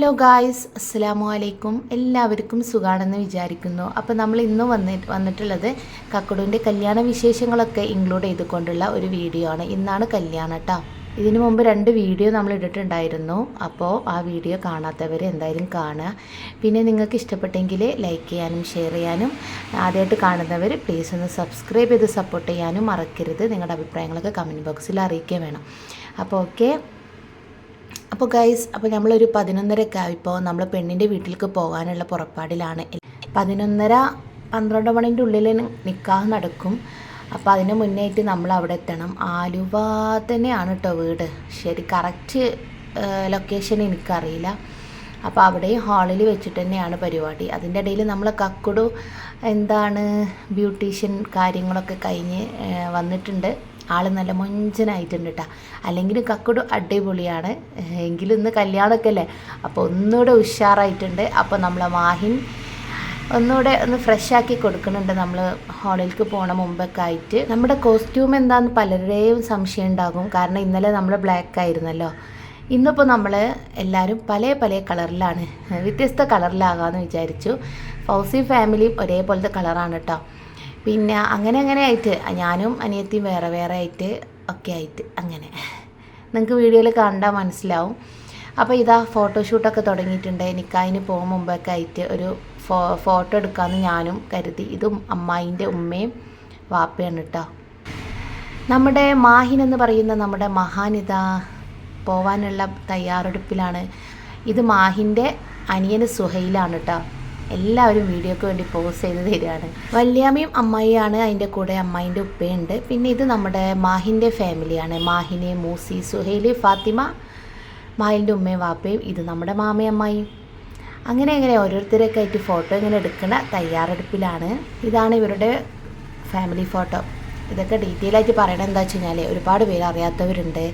Hello guys, അസ്സലാമു അലൈക്കും. എല്ലാവർക്കും സുഖാണെന്ന് വിചാരിക്കുന്നു. അപ്പോൾ നമ്മൾ ഇന്ന് വന്നിട്ടുള്ളത് കക്കടുവിൻ്റെ കല്യാണ വിശേഷങ്ങളൊക്കെ ഇൻക്ലൂഡ് ചെയ്തുകൊണ്ടുള്ള ഒരു വീഡിയോ ആണ്. ഇന്നാണ് കല്യാണം കേട്ടോ. ഇതിനു മുമ്പ് 2 വീഡിയോ നമ്മൾ ഇട്ടിട്ടുണ്ടായിരുന്നു. അപ്പോൾ ആ വീഡിയോ കാണാത്തവർ എന്തായാലും കാണുക. പിന്നെ നിങ്ങൾക്ക് ഇഷ്ടപ്പെട്ടെങ്കിൽ ലൈക്ക് ചെയ്യാനും ഷെയർ ചെയ്യാനും, ആദ്യമായിട്ട് കാണുന്നവർ പ്ലീസ് ഒന്ന് സബ്സ്ക്രൈബ് ചെയ്ത് സപ്പോർട്ട് ചെയ്യാനും മറക്കരുത്. നിങ്ങളുടെ അഭിപ്രായങ്ങളൊക്കെ കമൻറ്റ് ബോക്സിൽ അറിയിക്കാൻ വേണം. അപ്പോൾ ഓക്കെ. അപ്പോൾ ഗൈസ്, അപ്പോൾ നമ്മളൊരു 11:30 ആയപ്പോൾ നമ്മൾ പെണ്ണിൻ്റെ വീട്ടിലേക്ക് പോകാനുള്ള പുറപ്പാടിലാണ്. 11:30-12 മണിൻ്റെ ഉള്ളിൽ നിക്കാഹ് നടക്കും. അപ്പോൾ അതിന് മുന്നേയായിട്ട് നമ്മൾ അവിടെ എത്തണം. ആലുവ തന്നെയാണ് കേട്ടോ വീട്. ശരി, കറക്റ്റ് ലൊക്കേഷൻ എനിക്കറിയില്ല. അപ്പോൾ അവിടെയും ഹാളിൽ വെച്ചിട്ട് തന്നെയാണ് പരിപാടി. അതിൻ്റെ ഇടയിൽ നമ്മൾ കക്കുടു ബ്യൂട്ടീഷ്യൻ കാര്യങ്ങളൊക്കെ കഴിഞ്ഞ് വന്നിട്ടുണ്ട്. ആൾ നല്ല മൊഞ്ചനായിട്ടുണ്ട് കേട്ടോ. അല്ലെങ്കിൽ കക്കുടു അടിപൊളിയാണ്. എങ്കിലും ഇന്ന് കല്യാണമൊക്കെ അല്ലേ, അപ്പോൾ ഒന്നുകൂടെ ഉഷാറായിട്ടുണ്ട്. അപ്പോൾ നമ്മളെ മാഹിൻ ഒന്നുകൂടെ ഒന്ന് ഫ്രഷ് ആക്കി കൊടുക്കുന്നുണ്ട് നമ്മൾ ഹാളിലേക്ക് പോകണ മുമ്പൊക്കെ ആയിട്ട്. നമ്മുടെ കോസ്റ്റ്യൂം എന്താണെന്ന് പലരുടെയും സംശയം ഉണ്ടാകും. കാരണം ഇന്നലെ നമ്മൾ ബ്ലാക്ക് ആയിരുന്നല്ലോ. ഇന്നിപ്പോൾ നമ്മൾ എല്ലാവരും പല കളറിലാണ്, വ്യത്യസ്ത കളറിലാകാമെന്ന് വിചാരിച്ചു. ഫൗസി ഫാമിലിയും ഒരേപോലത്തെ കളറാണ് കേട്ടോ. പിന്നെ അങ്ങനെ ആയിട്ട് ഞാനും അനിയത്തിയും വേറെ ആയിട്ട് ഒക്കെ ആയിട്ട് അങ്ങനെ നിങ്ങൾക്ക് വീഡിയോയിൽ കണ്ടാൽ മനസ്സിലാവും. അപ്പോൾ ഇതാ ഫോട്ടോഷൂട്ടൊക്കെ തുടങ്ങിയിട്ടുണ്ട്. നിക്കാഹിന് പോകും മുമ്പൊക്കെ ആയിട്ട് ഒരു ഫോട്ടോ എടുക്കാമെന്ന് ഞാനും കരുതി. ഇതും അമ്മായിൻ്റെ ഉമ്മയും വാപ്പയാണ് കേട്ടോ. നമ്മുടെ മാഹിൻ എന്ന് പറയുന്ന നമ്മുടെ മഹാനിത പോവാനുള്ള തയ്യാറെടുപ്പിലാണ്. ഇത് മാഹിൻ്റെ അനിയന് സുഹൈലാണ് കേട്ടോ. എല്ലാവരും വീഡിയോക്ക് വേണ്ടി പോസ് ചെയ്ത് തരികയാണ്. വല്യാമ്മയും അമ്മായിയാണ്, അതിൻ്റെ കൂടെ അമ്മായിൻ്റെ ഉപ്പയുണ്ട്. പിന്നെ ഇത് നമ്മുടെ മാഹിൻ്റെ ഫാമിലിയാണ്. മാഹിനെ, മൂസി, സുഹൈൽ, ഫാത്തിമ, മാഹിൻ്റെ ഉമ്മയും വാപ്പയും. ഇത് നമ്മുടെ മാമയും അമ്മായിയും. അങ്ങനെ ഓരോരുത്തരൊക്കെ ആയിട്ട് ഫോട്ടോ ഇങ്ങനെ എടുക്കുന്ന തയ്യാറെടുപ്പിലാണ്. ഇതാണ് ഇവരുടെ ഫാമിലി ഫോട്ടോ. ഇതൊക്കെ ഡീറ്റെയിൽ ആയിട്ട് പറയണത് എന്താ വെച്ച് കഴിഞ്ഞാൽ ഒരുപാട് പേര് അറിയാത്തവരുണ്ട്.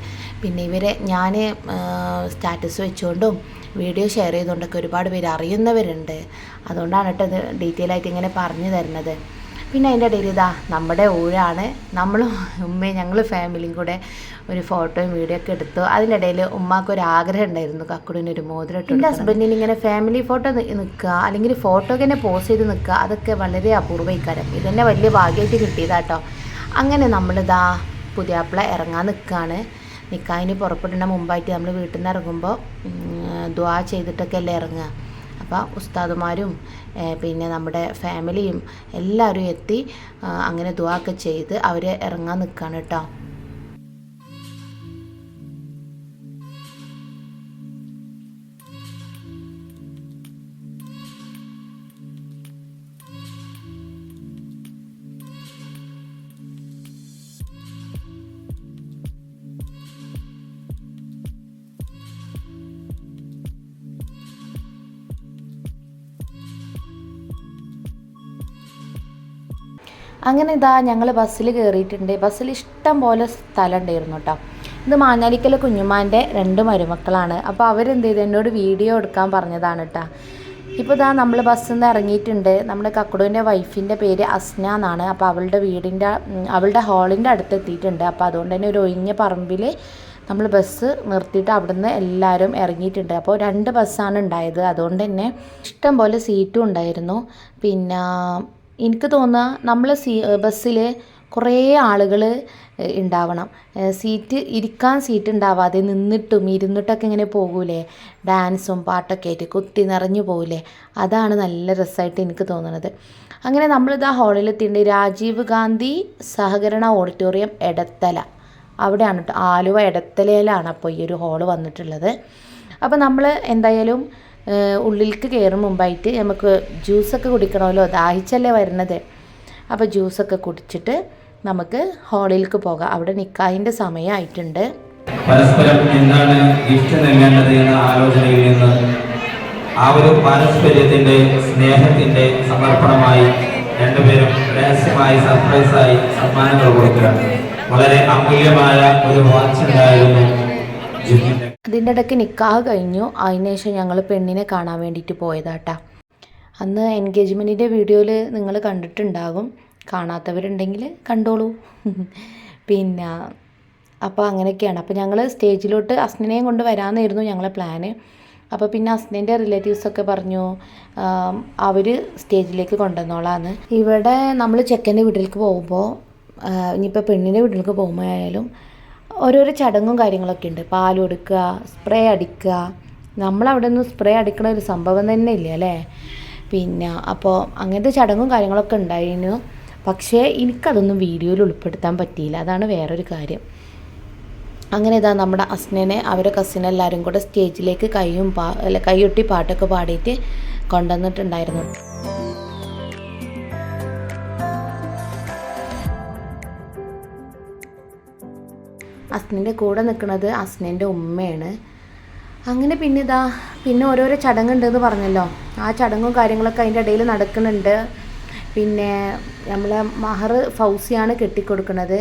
പിന്നെ ഇവരെ ഞാൻ സ്റ്റാറ്റസ് വെച്ചുകൊണ്ടും വീഡിയോ ഷെയർ ചെയ്തുകൊണ്ടൊക്കെ ഒരുപാട് പേര് അറിയുന്നവരുണ്ട്. അതുകൊണ്ടാണ് കേട്ടോ ഇത് ഡീറ്റെയിൽ ആയിട്ട് ഇങ്ങനെ പറഞ്ഞു തരുന്നത്. പിന്നെ അതിൻ്റെ ഇടയിൽ ഇതാ നമ്മുടെ ഊഴാണ്. നമ്മളും ഉമ്മയും ഞങ്ങൾ ഫാമിലിയും കൂടെ ഒരു ഫോട്ടോയും വീഡിയോ ഒക്കെ എടുത്തു. അതിനിടയിൽ ഉമ്മാക്കൊരു ആഗ്രഹം ഉണ്ടായിരുന്നു കക്കുടിനൊരു മോതിരം ഇട്ടു. എൻ്റെ ഹസ്ബൻഡിന് ഇങ്ങനെ ഫാമിലി ഫോട്ടോ നിൽക്കുക അല്ലെങ്കിൽ ഫോട്ടോ തന്നെ പോസ്റ്റ് ചെയ്ത് നിൽക്കുക, അതൊക്കെ വളരെ അപൂർവ്വക്കാരം. ഇതെന്നെ വലിയ ഭാഗ്യമായിട്ട് കിട്ടിയതാട്ടോ. അങ്ങനെ നമ്മളിതാ പുതിയാപ്പിള ഇറങ്ങാൻ നിൽക്കുകയാണ്. നിക്കാഹിന് പുറപ്പെടുന്ന മുമ്പായിട്ട് നമ്മൾ വീട്ടിൽ നിന്ന് ഇറങ്ങുമ്പോൾ ദുആ ചെയ്തിട്ടൊക്കെ അല്ലേ ഇറങ്ങുക. അപ്പോൾ ഉസ്താദുമാരും പിന്നെ നമ്മുടെ ഫാമിലിയും എല്ലാവരും എത്തി അങ്ങനെ ദുആ ഒക്കെ ചെയ്ത് അവർ ഇറങ്ങാൻ നിൽക്കുകയാണ് കേട്ടോ. അങ്ങനെ ഇതാ ഞങ്ങൾ ബസ്സിൽ കയറിയിട്ടുണ്ട്. ബസ്സിൽ ഇഷ്ടം പോലെ സ്ഥലം ഉണ്ടായിരുന്നു കേട്ടോ. ഇത് മാഞ്ഞാലിക്കലെ കുഞ്ഞുമാൻ്റെ 2 മരുമക്കളാണ്. അപ്പോൾ അവരെന്ത് ചെയ്തു, എന്നോട് വീഡിയോ എടുക്കാൻ പറഞ്ഞതാണ് കേട്ടോ. ഇപ്പോൾ ഇതാ നമ്മൾ ബസ്സിൽ നിന്ന് ഇറങ്ങിയിട്ടുണ്ട്. നമ്മുടെ കക്കുടുവിൻ്റെ വൈഫിൻ്റെ പേര് അസ്ന എന്നാണ്. അപ്പോൾ അവളുടെ ഹാളിൻ്റെ അടുത്ത് എത്തിയിട്ടുണ്ട്. അപ്പോൾ അതുകൊണ്ട് തന്നെ ഒരു ഒഴിഞ്ഞ പറമ്പിൽ നമ്മൾ ബസ് നിർത്തിയിട്ട് അവിടുന്ന് എല്ലാവരും ഇറങ്ങിയിട്ടുണ്ട്. അപ്പോൾ 2 ബസ്സാണ് ഉണ്ടായത്. അതുകൊണ്ട് തന്നെ ഇഷ്ടം പോലെ സീറ്റും ഉണ്ടായിരുന്നു. പിന്നെ എനിക്ക് തോന്നുക നമ്മൾ ബസ്സിൽ കുറേ ആളുകൾ ഉണ്ടാവണം. ഇരിക്കാൻ സീറ്റ് ഉണ്ടാവാതെ നിന്നിട്ടും ഇരുന്നിട്ടൊക്കെ ഇങ്ങനെ പോകൂലേ, ഡാൻസും പാട്ടൊക്കെ ആയിട്ട് കുത്തി നിറഞ്ഞു പോകില്ലേ, അതാണ് നല്ല രസമായിട്ട് എനിക്ക് തോന്നുന്നത്. അങ്ങനെ നമ്മളിതാ ഹാളിലെത്തിയിട്ടുണ്ട്. രാജീവ് ഗാന്ധി സഹകരണ ഓഡിറ്റോറിയം എടത്തല, അവിടെയാണ് കേട്ടോ. ആലുവ എടത്തലയിലാണ് അപ്പോൾ ഈ ഒരു ഹാള് വന്നിട്ടുള്ളത്. അപ്പോൾ നമ്മൾ എന്തായാലും ഉള്ളിലേക്ക് കയറും മുമ്പായിട്ട് നമുക്ക് ജ്യൂസൊക്കെ കുടിക്കണമല്ലോ, ദാഹിച്ചല്ലേ വരുന്നത്. അപ്പോൾ ജ്യൂസൊക്കെ കുടിച്ചിട്ട് നമുക്ക് ഹാളിലേക്ക് പോകാം. അവിടെ നിക്കാഹിൻ്റെ സമയമായിട്ടുണ്ട്. പരസ്പരം എന്താണ് ഗിഫ്റ്റ് നൽകേണ്ടത് എന്ന ആലോചനയിൽ നിന്ന് ആ ഒരു പാരസ്പര്യത്തിൻ്റെ സ്നേഹത്തിൻ്റെ സമർപ്പണമായി 2 പേരും രഹസ്യമായി സർപ്രൈസായി സമ്മാനങ്ങൾ കൊടുക്കുക. വളരെ അമൂല്യമായ ഒരു വാച്ച് ഉണ്ടായിരുന്നു. അതിൻ്റെ ഇടയ്ക്ക് നിക്കാഹ് കഴിഞ്ഞു. അതിനുശേഷം ഞങ്ങൾ പെണ്ണിനെ കാണാൻ വേണ്ടിയിട്ട് പോയതാട്ടാ. അന്ന് എൻഗേജ്മെൻറ്റിൻ്റെ വീഡിയോയിൽ നിങ്ങൾ കണ്ടിട്ടുണ്ടാകും. കാണാത്തവരുണ്ടെങ്കിൽ കണ്ടോളൂ. പിന്നെ അപ്പോൾ അങ്ങനെയൊക്കെയാണ്. അപ്പോൾ ഞങ്ങൾ സ്റ്റേജിലോട്ട് അസ്നനെയും കൊണ്ട് വരാമെന്നായിരുന്നു ഞങ്ങളെ പ്ലാന്. അപ്പോൾ പിന്നെ ഹസ്ബൻഡിൻ്റെ റിലേറ്റീവ്സൊക്കെ പറഞ്ഞു അവർ സ്റ്റേജിലേക്ക് കൊണ്ടുവന്നോളാന്ന്. ഇവിടെ നമ്മൾ ചെക്കൻ്റെ വീട്ടിലേക്ക് പോകുമ്പോൾ ഇനിയിപ്പോൾ പെണ്ണിൻ്റെ വീട്ടിലേക്ക് പോകുമ്പോൾ ആയാലും ഓരോരോ ചടങ്ങും കാര്യങ്ങളൊക്കെ ഉണ്ട്. പാൽ കൊടുക്കുക, സ്പ്രേ അടിക്കുക. നമ്മളവിടെ ഒന്നും സ്പ്രേ അടിക്കണ ഒരു സംഭവം തന്നെ ഇല്ല അല്ലേ. പിന്നെ അപ്പോൾ അങ്ങനത്തെ ചടങ്ങും കാര്യങ്ങളൊക്കെ ഉണ്ടായിരുന്നു. പക്ഷേ എനിക്കതൊന്നും വീഡിയോയിൽ ഉൾപ്പെടുത്താൻ പറ്റിയില്ല. അതാണ് വേറൊരു കാര്യം. അങ്ങനെ ഇതാ നമ്മുടെ അസ്നനെ അവരെ കസിനെല്ലാവരും കൂടെ സ്റ്റേജിലേക്ക് കൈയൊട്ടി പാട്ടൊക്കെ പാടിയിട്ട് കൊണ്ടുവന്നിട്ടുണ്ടായിരുന്നു. അസ്നൻ്റെ കൂടെ നിൽക്കുന്നത് അസ്നൻ്റെ ഉമ്മയാണ്. അങ്ങനെ പിന്നെ ഓരോരോ ചടങ്ങുണ്ടെന്ന് പറഞ്ഞല്ലോ. ആ ചടങ്ങും കാര്യങ്ങളൊക്കെ അതിൻ്റെ ഇടയിൽ നടക്കുന്നുണ്ട്. പിന്നെ നമ്മളെ മഹർ ഫൗസിയാണ് കെട്ടിക്കൊടുക്കുന്നത്.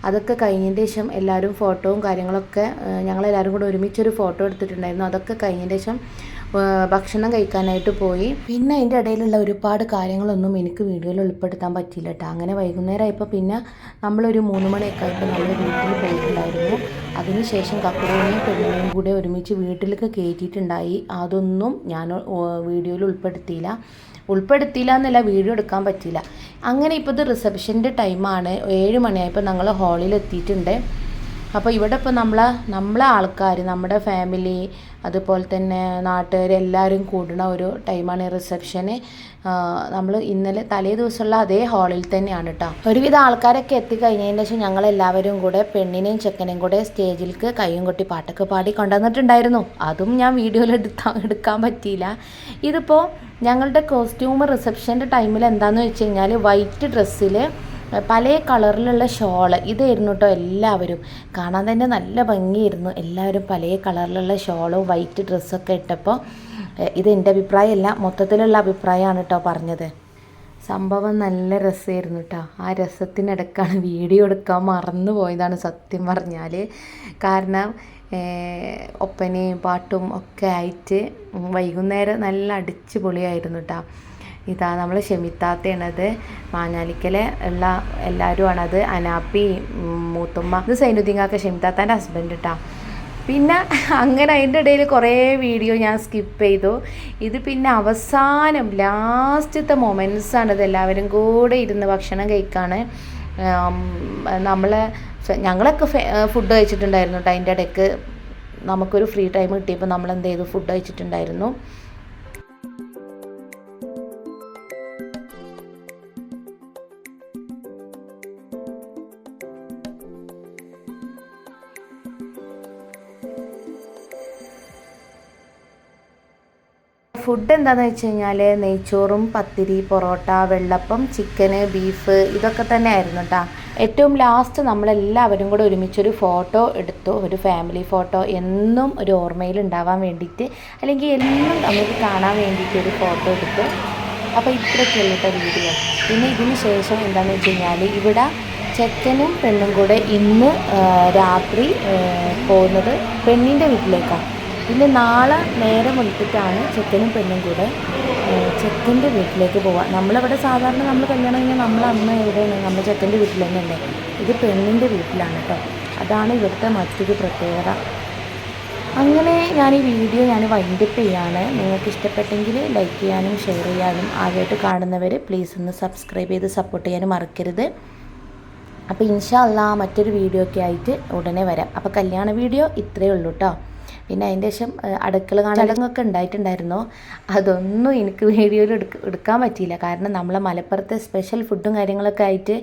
അതൊക്കെ കഴിഞ്ഞതിന് ശേഷം എല്ലാവരും ഫോട്ടോയും കാര്യങ്ങളൊക്കെ ഞങ്ങളെല്ലാവരും കൂടെ ഒരുമിച്ചൊരു ഫോട്ടോ എടുത്തിട്ടുണ്ടായിരുന്നു. അതൊക്കെ കഴിഞ്ഞതിന് ശേഷം ഭക്ഷണം കഴിക്കാനായിട്ട് പോയി. പിന്നെ അതിൻ്റെ ഇടയിലുള്ള ഒരുപാട് കാര്യങ്ങളൊന്നും എനിക്ക് വീഡിയോയിൽ ഉൾപ്പെടുത്താൻ പറ്റിയില്ല കേട്ടോ. അങ്ങനെ വൈകുന്നേരം ആയപ്പോൾ പിന്നെ നമ്മളൊരു 3 മണിയൊക്കെ ആയപ്പോൾ നമ്മൾ വീട്ടിൽ പോയിട്ടുണ്ടായിരുന്നു. അതിനുശേഷം കക്കുറേനെയും പെണ്ണിനെയും കൂടെ ഒരുമിച്ച് വീട്ടിലേക്ക് കയറ്റിയിട്ടുണ്ടായി. അതൊന്നും ഞാൻ വീഡിയോയിൽ ഉൾപ്പെടുത്തിയില്ല എന്നല്ല, വീഡിയോ എടുക്കാൻ പറ്റിയില്ല. അങ്ങനെ ഇപ്പോൾ ഇത് റിസപ്ഷൻ്റെ ടൈമാണ്. 7 മണിയായപ്പോൾ ഞങ്ങൾ ഹാളിൽ എത്തിയിട്ടുണ്ട്. അപ്പോൾ ഇവിടെ ഇപ്പോൾ നമ്മളെ ആൾക്കാർ, നമ്മുടെ ഫാമിലി, അതുപോലെ തന്നെ നാട്ടുകാർ എല്ലാവരും കൂടുന്ന ഒരു ടൈമാണ് റിസപ്ഷന്. നമ്മൾ ഇന്നലെ തലേ ദിവസമുള്ള അതേ ഹാളിൽ തന്നെയാണ് കേട്ടോ. ഒരുവിധ ആൾക്കാരൊക്കെ എത്തിക്കഴിഞ്ഞതിന് ശേഷം ഞങ്ങളെല്ലാവരും കൂടെ പെണ്ണിനെയും ചെക്കനെയും കൂടെ സ്റ്റേജിലേക്ക് കയ്യും കൊട്ടി പാട്ടൊക്കെ പാടി കൊണ്ടുവന്നിട്ടുണ്ടായിരുന്നു. അതും ഞാൻ വീഡിയോയിൽ എടുക്കാൻ പറ്റിയില്ല. ഇതിപ്പോൾ ഞങ്ങളുടെ കോസ്റ്റ്യൂം റിസപ്ഷൻ്റെ ടൈമിൽ എന്താണെന്ന് വെച്ച് കഴിഞ്ഞാൽ വൈറ്റ് ഡ്രസ്സിൽ പല കളറിലുള്ള ഷോള് ഇതായിരുന്നു കേട്ടോ. എല്ലാവരും കാണാൻ തന്നെ നല്ല ഭംഗിയായിരുന്നു. എല്ലാവരും പല കളറിലുള്ള ഷോളും വൈറ്റ് ഡ്രസ്സൊക്കെ ഇട്ടപ്പോൾ ഇത് എൻ്റെ അഭിപ്രായമല്ല, മൊത്തത്തിലുള്ള അഭിപ്രായമാണ് കേട്ടോ പറഞ്ഞത്. സംഭവം നല്ല രസമായിരുന്നു കേട്ടോ. ആ രസത്തിനിടക്കാണ് വീഡിയോ എടുക്കാൻ മറന്നു പോയതാണ് സത്യം പറഞ്ഞാൽ. കാരണം ഒപ്പനയും പാട്ടും ഒക്കെ ആയിട്ട് വൈകുന്നേരം നല്ല അടിച്ചു പൊളിയായിരുന്നു കേട്ടോ. ഇതാ നമ്മൾ ഷെമിത്താത്തയാണത്, മാഞ്ഞാലിക്കലെ ഉള്ള എല്ലാവരുമാണത്. അനാപ്പി, മൂത്തുമ്മ, ഇത് സൈനുദ്ദീങ്ങാക്ക ഷെമിത്താത്താൻ്റെ ഹസ്ബൻഡ് കേട്ടോ. പിന്നെ അങ്ങനെ അതിൻ്റെ ഇടയിൽ കുറേ വീഡിയോ ഞാൻ സ്കിപ്പ് ചെയ്തു. ഇത് പിന്നെ അവസാനം ലാസ്റ്റത്തെ മൊമെൻറ്റ്സാണിത്. എല്ലാവരും കൂടെ ഇരുന്ന് ഭക്ഷണം കഴിക്കാണ്. ഞങ്ങളൊക്കെ ഫുഡ് കഴിച്ചിട്ടുണ്ടായിരുന്നു കേട്ടോ. അതിൻ്റെ ഇടയ്ക്ക് നമുക്കൊരു ഫ്രീ ടൈം കിട്ടിയപ്പോൾ നമ്മൾ എന്ത് ചെയ്തു, ഫുഡ് കഴിച്ചിട്ടുണ്ടായിരുന്നു. ഫുഡ് എന്താണെന്ന് വെച്ച് കഴിഞ്ഞാൽ നെയ്ച്ചോറും പത്തിരി, പൊറോട്ട, വെള്ളപ്പം, ചിക്കന്, ബീഫ് ഇതൊക്കെ തന്നെ ആയിരുന്നു കേട്ടോ. ഏറ്റവും ലാസ്റ്റ് നമ്മളെല്ലാവരും കൂടെ ഒരുമിച്ചൊരു ഫോട്ടോ എടുത്തു, ഒരു ഫാമിലി ഫോട്ടോ. എന്നും ഒരു ഓർമ്മയിൽ ഉണ്ടാവാൻ വേണ്ടിയിട്ട്, അല്ലെങ്കിൽ എന്നും നമുക്ക് കാണാൻ വേണ്ടിയിട്ട് ഒരു ഫോട്ടോ എടുത്തു. അപ്പോൾ ഇത്രയൊക്കെയുള്ള കേട്ടോ വീഡിയോ. പിന്നെ ഇതിന് ശേഷം എന്താണെന്ന് വെച്ച് കഴിഞ്ഞാൽ ഇവിടെ ചെക്കനും പെണ്ണും കൂടെ ഇന്ന് രാത്രി പോകുന്നത് പെണ്ണിൻ്റെ വീട്ടിലേക്കാണ്. പിന്നെ നാളെ നേരെ വെളുത്തിട്ടാണ് ചെക്കനും പെണ്ണും കൂടെ ചെക്കൻ്റെ വീട്ടിലേക്ക് പോവുക. നമ്മളിവിടെ സാധാരണ നമ്മൾ കല്യാണം കഴിഞ്ഞാൽ നമ്മൾ അന്ന് എവിടെയാണ്, നമ്മൾ ചെക്കൻ്റെ വീട്ടിൽ തന്നെയല്ലേ. ഇത് പെണ്ണിൻ്റെ വീട്ടിലാണ് കേട്ടോ. അതാണ് ഇവിടുത്തെ മറ്റൊരു പ്രത്യേകത. അങ്ങനെ ഞാൻ ഈ വീഡിയോ വൈൻഡപ്പ് ചെയ്യാണ്. നിങ്ങൾക്ക് ഇഷ്ടപ്പെട്ടെങ്കിൽ ലൈക്ക് ചെയ്യാനും ഷെയർ ചെയ്യാനും, ആദ്യമായിട്ട് കാണുന്നവർ പ്ലീസ് ഒന്ന് സബ്സ്ക്രൈബ് ചെയ്ത് സപ്പോർട്ട് ചെയ്യാനും മറക്കരുത്. അപ്പോൾ ഇൻഷാ അല്ലാ മറ്റൊരു വീഡിയോ ഒക്കെ ആയിട്ട് ഉടനെ വരാം. അപ്പോൾ കല്യാണ വീഡിയോ ഇത്രയേ ഉള്ളൂ കേട്ടോ. പിന്നെ അതിൻ്റെ ശേഷം അടുക്കള ചടങ്ങൊക്കെ ഉണ്ടായിട്ടുണ്ടായിരുന്നു. അതൊന്നും എനിക്ക് വീഡിയോയിൽ എടുക്കാൻ പറ്റിയില്ല. കാരണം നമ്മളെ മലപ്പുറത്തെ സ്പെഷ്യൽ ഫുഡും കാര്യങ്ങളൊക്കെ ആയിട്ട്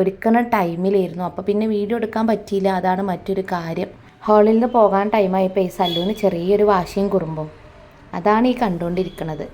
ഒരുക്കുന്ന ടൈമിലായിരുന്നു. അപ്പോൾ പിന്നെ വീഡിയോ എടുക്കാൻ പറ്റിയില്ല. അതാണ് മറ്റൊരു കാര്യം. ഹാളിൽ നിന്ന് പോകാൻ ടൈമായപ്പോൾ ഈ സല്ലൂന് ചെറിയൊരു വാശിയും കുറുമ്പും. അതാണ് ഈ കണ്ടുകൊണ്ടിരിക്കുന്നത്.